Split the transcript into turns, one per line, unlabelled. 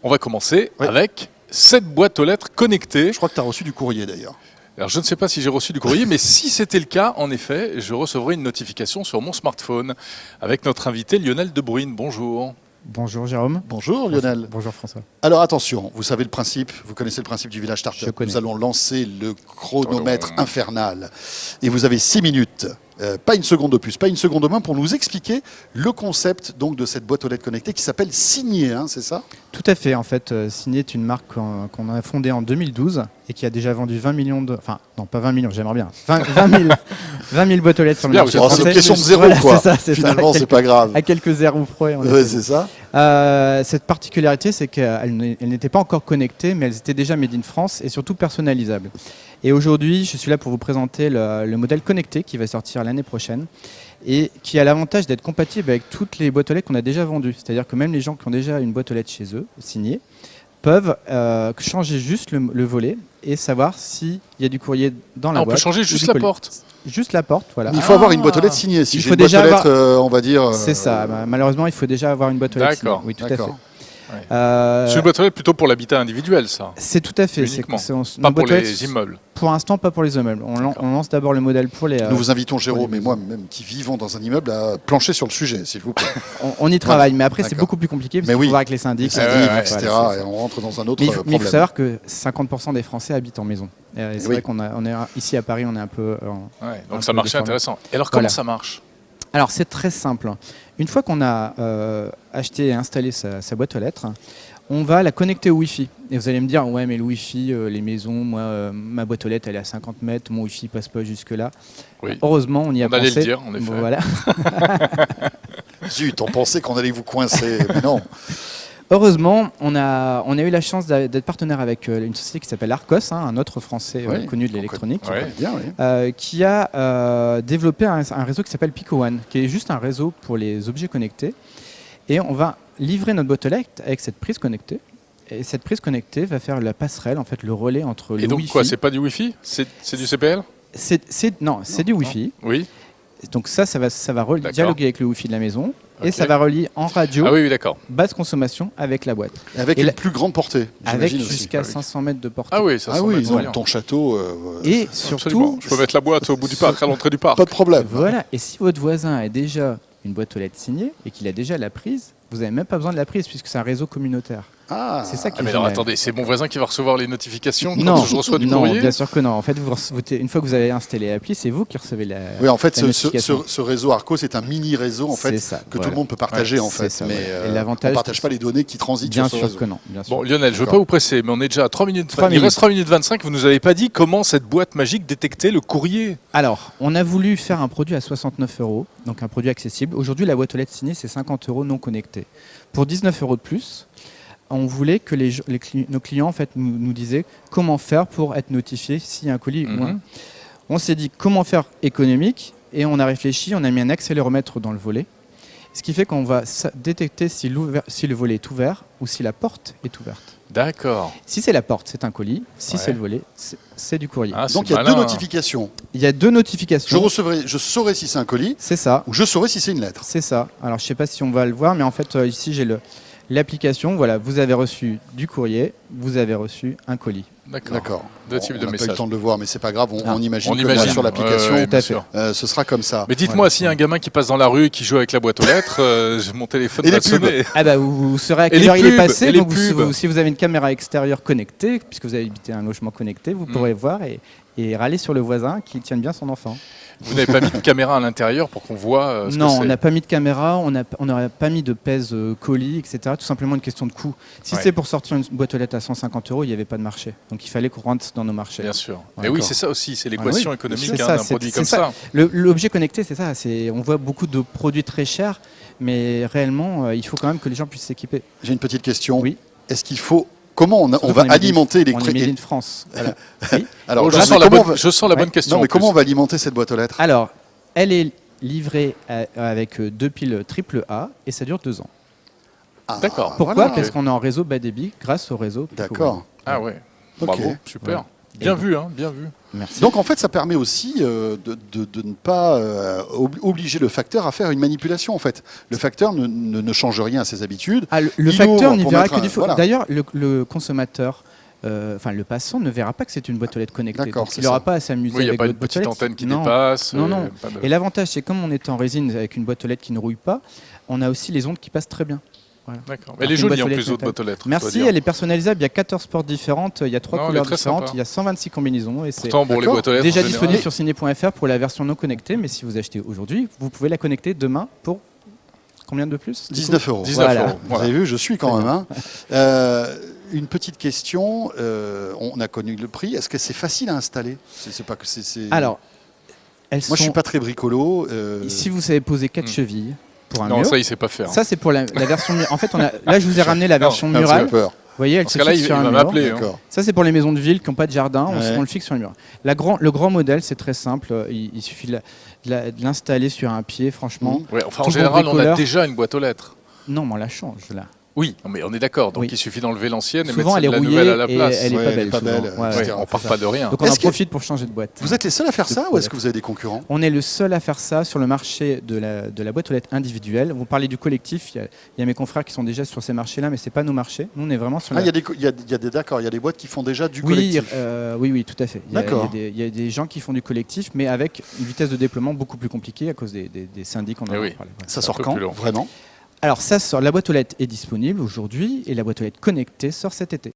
On va commencer
Oui.
avec cette boîte aux lettres connectée.
Je crois que tu as reçu du courrier d'ailleurs.
Alors je ne sais pas si j'ai reçu du courrier, mais si c'était le cas, en effet, je recevrai une notification sur mon smartphone avec notre invité Lionel De Bruyne. Bonjour.
Bonjour Jérôme.
Bonjour Lionel.
Bonjour François.
Alors attention, vous savez le principe, vous connaissez le principe du village
Je
startup.
connais.
Nous allons lancer le chronomètre infernal. Et vous avez 6 minutes, pas une seconde de plus, pas une seconde de moins, pour nous expliquer le concept donc, de cette boîte aux lettres connectée qui s'appelle Signé, hein, c'est ça?
Tout à fait. En fait, Signé est une marque qu'on a fondée en 2012 et qui a déjà vendu 20 millions de... Enfin, non, pas 20 millions, j'aimerais bien. 20 000 boîtes aux lettres sur le
Bien,
marché
vous êtes
Oh, c'est
français.
une question de zéro,
Voilà,
quoi.
c'est ça,
Finalement,
à
c'est pas grave.
À quelques zéros près. en
Ouais,
effet.
c'est ça.
Cette particularité, c'est qu'elles n'étaient pas encore connectées, mais elles étaient déjà made in France et surtout personnalisables. Et aujourd'hui, je suis là pour vous présenter le modèle connecté qui va sortir l'année prochaine et qui a l'avantage d'être compatible avec toutes les boîtes aux lettres qu'on a déjà vendues. C'est-à-dire que même les gens qui ont déjà une boîte aux lettres chez eux, signée, peuvent changer juste le volet et savoir s'il y a du courrier dans la
Ah, on
boîte.
peut changer
ou
juste
du
la
colis.
porte.
Juste la porte, voilà.
Il faut avoir une boîte aux lettres signée. Si
Il
j'ai
faut
une boîte
déjà
aux lettres, on va dire...
C'est ça. Malheureusement, il faut déjà avoir une boîte aux lettres signée.
D'accord.
Oui, tout à fait.
D'accord.
C'est une boîte aux lettres plutôt pour l'habitat individuel, ça.
C'est tout à fait.
Uniquement.
Nos
Pas pour
boîtes aux lettres,
les immeubles.
Pour l'instant, pas pour les immeubles. On lance d'abord le modèle pour les...
Nous vous invitons,
pour
Jérôme
les
et moi-même, qui vivons dans un immeuble, à plancher sur le sujet, s'il vous plaît.
on y travaille, mais après, c'est
D'accord.
beaucoup plus compliqué parce
Mais
qu'il
oui.
faut voir avec les syndics.
Les syndics,
ouais,
etc.
Voilà, c'est
et
ça.
on rentre dans un autre
Mais il faut
problème.
savoir que 50% des Français habitent en maison. Et c'est
Oui.
vrai qu'on est ici à Paris, on est un peu...
Ouais,
un
donc ça
peu
marchait
déformé.
intéressant. Et alors comment
Voilà.
ça marche?
Alors, c'est très simple. Une fois qu'on a acheté et installé sa boîte aux lettres, on va la connecter au Wi-Fi. Et vous allez me dire, ouais, mais le Wi-Fi, les maisons, moi, ma boîte aux lettres, elle est à 50 mètres, mon Wi-Fi passe pas jusque-là.
Oui.
Heureusement, on y a
On allait
pensé.
le dire, en effet.
Voilà.
Zut, on pensait qu'on allait vous coincer, mais non.
Heureusement, on a eu la chance d'être partenaire avec une société qui s'appelle Arcos, un autre Français
Oui,
connu de l'électronique,
Ouais.
Bien, oui.
qui a développé un réseau qui s'appelle Pico One, qui est juste un réseau pour les objets connectés. Et on va livrer notre boîte aux lettres avec cette prise connectée. Et cette prise connectée va faire la passerelle, en fait, le relais entre le
Et donc
Wi-Fi.
quoi, c'est pas du Wi-Fi? C'est du CPL?
Non, c'est du Wi-Fi.
Oui.
Donc ça va
D'accord.
dialoguer avec le Wi-Fi de la maison. Et
Ok.
ça va relier en radio,
Ah oui, oui, d'accord.
basse consommation, avec la boîte.
Avec
Et
une
la-
plus grande portée,
Avec
j'imagine aussi.
jusqu'à
Ah oui.
500 mètres de portée.
Ah oui, ça
Ah
s'en
oui,
met
donc
bien.
ton château,
Et
Absolument.
surtout,
Je peux mettre la boîte au bout du parc, à l'entrée du parc.
pas de problème.
voilà. Et si votre voisin a déjà une boîte aux lettres signée et qu'il a déjà la prise, vous n'avez même pas besoin de la prise puisque c'est un réseau communautaire.
Ah,
C'est ça qui
Ah,
est
mais alors
génial.
attendez, c'est mon voisin qui va recevoir les notifications quand
Non,
je reçois du
non,
courrier?
bien sûr que non. En fait, une fois que vous avez installé l'appli, c'est vous qui recevez la.
Oui, en fait,
la notification.
ce réseau Arco, c'est un mini réseau en fait
C'est ça,
que tout
voilà.
le monde peut partager
Ouais,
en fait.
c'est ça,
Mais
ouais. Et l'avantage,
on partage pas les données qui transitent
Bien
sur ce
sûr
réseau.
que non. Bien sûr.
Bon, Lionel, je ne veux
D'accord.
pas vous presser, mais on est déjà à 3 minutes.
3
Il
minutes.
reste 3 minutes 25. Vous nous avez pas dit comment cette boîte magique détectait le courrier.
Alors, on a voulu faire un produit à 69 €, donc un produit accessible. Aujourd'hui, la boîte aux lettres signée, c'est 50 € non connectés. Pour 19 € de plus, on voulait que nos clients en fait, nous disaient comment faire pour être notifiés s'il y a un colis ou un.
Mhm.
On s'est dit comment faire économique et on a réfléchi, on a mis un accéléromètre dans le volet. Ce qui fait qu'on va détecter si le volet est ouvert ou si la porte est ouverte.
D'accord.
Si c'est la porte, c'est un colis. Si
Ouais.
c'est le volet, c'est du courrier.
Ah, c'est
Donc il y a
malin.
deux notifications.
Il y a deux notifications.
Je saurai si c'est un colis
C'est ça.
ou je saurai si c'est une lettre.
C'est ça. Alors, je ne sais pas si on va le voir, mais en fait, ici, j'ai l'application. Voilà, vous avez reçu du courrier, vous avez reçu un colis.
D'accord.
Deux types de
on n'a pas eu
messages.
le temps de le voir, mais c'est pas grave. On imagine
On
que
imagine
là, sur l'application,
ouais,
Tout à
bien
fait.
sûr.
ce sera comme ça.
Mais dites-moi,
Voilà.
s'il y a un gamin qui passe dans la rue et qui joue avec la boîte aux lettres, mon téléphone
Et
va
les pubs.
sonner.
Ah bah, vous saurez à
Et
quelle
les
heure il est
pubs,
passé.
et les
Donc,
pubs.
si vous avez une caméra extérieure connectée, puisque vous habitez un logement connecté, vous pourrez voir et râler sur le voisin qui tienne bien son enfant.
Vous n'avez pas mis de caméra à l'intérieur pour qu'on voit ce
Non,
que
on
c'est?
n'a pas mis de caméra, on n'aurait pas mis de pèse colis, etc. Tout simplement une question de coût. Si
Ouais.
c'est pour sortir une boîte aux lettres à 150 €, il n'y avait pas de marché. Donc il fallait qu'on rentre dans nos marchés.
Bien sûr. Mais
D'accord.
oui, c'est ça aussi, c'est l'équation
oui,
économique
c'est
hein,
ça,
d'un
c'est-
produit
c'est
comme ça.
L'objet connecté, c'est ça. On voit beaucoup de produits très chers, mais réellement, il faut quand même que les gens puissent s'équiper.
J'ai une petite question.
Oui.
Est-ce qu'il faut comment on
Surtout
va
qu'on est made in-
alimenter les
On est made in France. Voilà. Oui.
Alors,
Oh, je
mais
sens la
comment
bonne- je sens la bonne
Ouais.
question.
Non, mais
en
comment
plus.
on va alimenter cette boîte aux lettres?
Alors, elle est livrée avec 2 piles AAA et ça dure 2 ans.
Ah,
D'accord.
Pourquoi
voilà.
Parce qu'on est en réseau bas débit grâce au réseau Pico One.
D'accord.
Ah ouais.
Ok.
Bravo, super.
Voilà.
Bien vu, hein, bien vu.
Merci.
Donc en fait, ça permet aussi de ne pas obliger le facteur à faire une manipulation. En fait, le facteur ne change rien à ses habitudes.
Ah, le
il
facteur
ouvre
n'y
pour
verra
mettre
que
un-
du faux.
voilà.
D'ailleurs, le consommateur, enfin le passant, ne verra pas que c'est une boîte aux lettres connectée.
D'accord,
Donc,
c'est
il n'aura
ça.
pas à s'amuser
Oui, il n'y a
avec
pas une
votre boîte aux
petite
lettres.
antenne qui
Non.
dépasse.
Non, non.
pas de-
Et l'avantage, c'est comme on est en résine avec une boîte aux lettres qui ne rouille pas, on a aussi les ondes qui passent très bien.
D'accord.
Alors
Elle est
qu'une
jolie
boîte
en
aux
plus,
lettres
votre boîte aux lettres. je dois
Merci,
dire.
elle est personnalisable. Il y a 14 portes différentes, il y a 3
Non, elle est
couleurs
très
différentes,
sympa.
il y a 126 combinaisons et c'est
Pourtant, bon, les
D'accord.
boîtes aux lettres.
déjà
en général-
disponible sur ciné.fr pour la version non connectée. Mais si vous achetez aujourd'hui, vous pouvez la connecter demain pour combien de plus du coup
19 euros.
19
Voilà.
euros.
Vous
Voilà.
avez vu, je suis quand
Très
même. Une petite question. On a connu le prix. Est-ce que c'est facile à installer? C'est pas que c'est.
Alors, elles
Moi, je suis
sont.
pas très bricolo.
Si vous savez poser 4
Hmm.
chevilles pour un
Non,
mur,
ça, il sait pas faire.
ça c'est pour la version mur. En fait, là je vous ai ramené la version
J'ai
murale.
peur.
Vous voyez, elle
Dans ce
se
cas-là,
fixe
il
sur un
va
mur.
m'appeler. hein.
D'accord.
Ça, c'est pour les maisons de ville qui n'ont pas de jardin.
Ouais.
On le fixe sur un mur. Le grand modèle, c'est très simple. Il suffit de l'installer sur un pied, franchement.
Mhm.
Ouais, enfin, en
Tout
général,
bon
on a
bricoleur.
déjà une boîte aux lettres.
Non, mais on la change là.
Oui, mais on est d'accord. Donc
Oui.
il suffit d'enlever l'ancienne et
Souvent,
mettre
elle est
la
rouillée
nouvelle à la
et
place.
elle est
Ouais,
pas
elle est
belle.
pas
souvent.
belle,
Ouais,
Ouais,
etc.
on part pas de rien.
Donc on en
Est-ce que-
profite pour changer de boîte.
Vous êtes les seuls à faire ça
De
ou est-ce
boîte.
que vous avez des concurrents?
On est le seul à faire ça sur le marché de la boîte aux lettres individuelle. Vous parlez du collectif, il y a mes confrères qui sont déjà sur ces marchés-là, mais ce n'est pas nos marchés. Nous, on est vraiment sur
Ah,
la...
il y a des d'accord, il y a des boîtes qui font déjà du
Oui,
collectif.
oui, tout à fait.
D'accord.
Il y a des gens qui font du collectif, mais avec une vitesse de déploiement beaucoup plus compliquée à cause des syndics. On en
Eh
a
oui.
parlé.
Ça
un
sort
peu
quand
plus long.
vraiment?
Alors ça sort, la boîte aux lettres est disponible aujourd'hui et la boîte aux lettres connectée sort cet été.